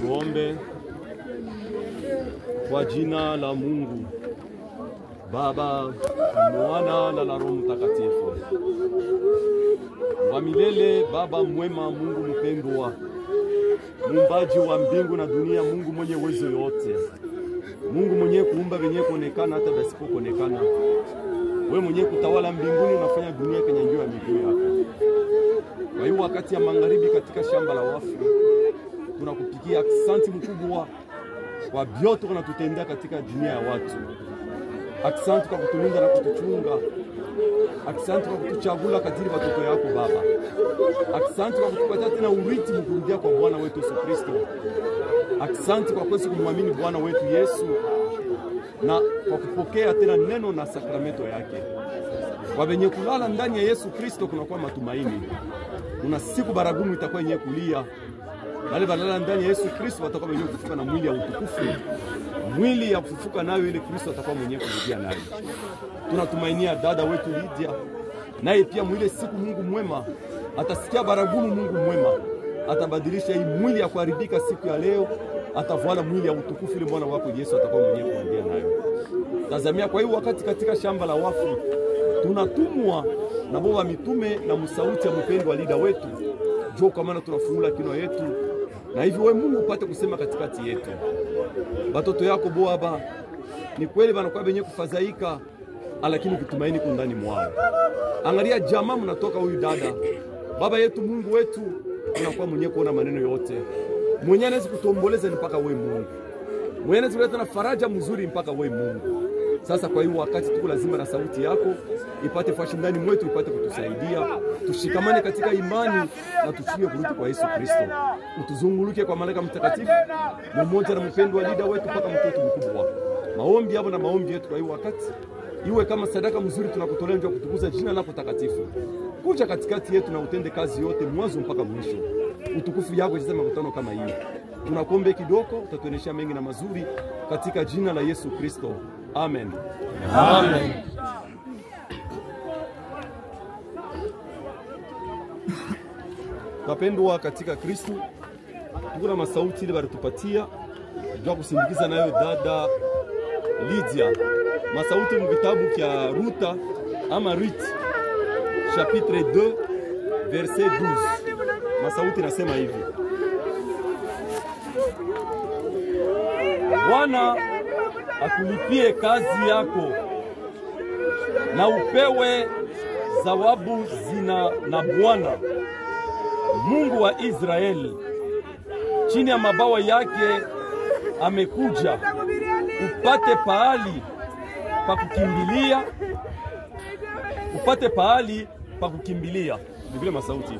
Tuombe. Kwa jina la Mungu Baba, Mwana na la Roho Mtakatifu. Wa milele, Baba mwema, Mungu mpendwa, muumbaji wa mbingu na dunia, Mungu mwenye uwezo yote, Mungu mwenye kuumba venye kuonekana hata basipoonekana. Wewe mwenye kutawala mbinguni, unafanya dunia kanyangio ya miguu yako. Kwa hiyo wakati ya magharibi katika shamba la wafu, tunakupigia asante mkubwa kwa vyote unatutendea katika dunia ya watu. Asante kwa kutulinda na kutuchunga. Asante kwa kutuchagula kadiri watoto yako Baba. Asante kwa kutupatia tena urithi mkurudia kwa Bwana wetu Yesu Kristo. Asante kwa kuweza kumwamini Bwana wetu Yesu na kwa kupokea tena neno na sakramento yake. Kwa wenye kulala ndani ya Yesu Kristo kunakuwa matumaini. Kuna siku baragumu itakuwa yenye kulia. Wale balala ndani ya Yesu Kristo watakuwa wenye kufufuka na mwili ya utukufu. Mwili ya kufufuka nayo ile Kristo atakuwa mwenye kurudia nayo. Tunatumainia dada wetu Lydia, naye pia mwile siku Mungu mwema atasikia baragumu. Mungu mwema atabadilisha hii mwili ya kuharibika siku ya leo, atavuana mwili ya utukufu ile Bwana wako Yesu atakuwa mwenye kurudia nayo. Tazamia kwa hiyo wakati katika shamba la wafu tunatumwa na baba mitume na msauti ya mpendwa Lydia wetu. Njoo kwa maana tunafungula kinywa yetu, na hivi wewe Mungu upate kusema katikati yetu. Watoto yako Baba ni kweli wanakuwa wenye kufadhaika, lakini kutumaini kundani mwao. Angalia jamaa mnatoka huyu dada. Baba yetu Mungu wetu, unakuwa mwenye kuona maneno yote. Mwenye anaweza kutuomboleza mpaka wewe Mungu. Mwenye anaweza kuleta na faraja mzuri mpaka wewe Mungu. Sasa kwa hiyo wakati tuko lazima na sauti yako ipate fashi ndani mwetu, ipate kutusaidia tushikamane katika imani na tuchie kurudi kwa Yesu Kristo. Utuzunguluke kwa malaika mtakatifu mmoja na mpendwa Lydia wetu mpaka mtoto mkubwa. Maombi hapo na maombi yetu kwa hiyo wakati iwe kama sadaka mzuri tunakutolea ndio kutukuza jina lako takatifu. Kuja katikati yetu na utende kazi yote mwanzo mpaka mwisho. Utukufu yako jisema mkutano kama hiyo. Tunakuombe kidogo, utatuonesha mengi na mazuri katika jina la Yesu Kristo. Amen. Amen. Wapendwa katika Kristo, kuna masauti ile walitupatia ndio kusindikiza nayo dada Lydia. Masauti mu kitabu kia Ruta ama Ruth chapitre 2 verset 12. Masauti nasema hivi: Bwana akulipie kazi yako na upewe zawabu zina na Bwana Mungu wa Israeli. Chini ya mabawa yake amekuja, upate pahali pa kukimbilia, upate pahali pa kukimbilia. Ni vile masauti.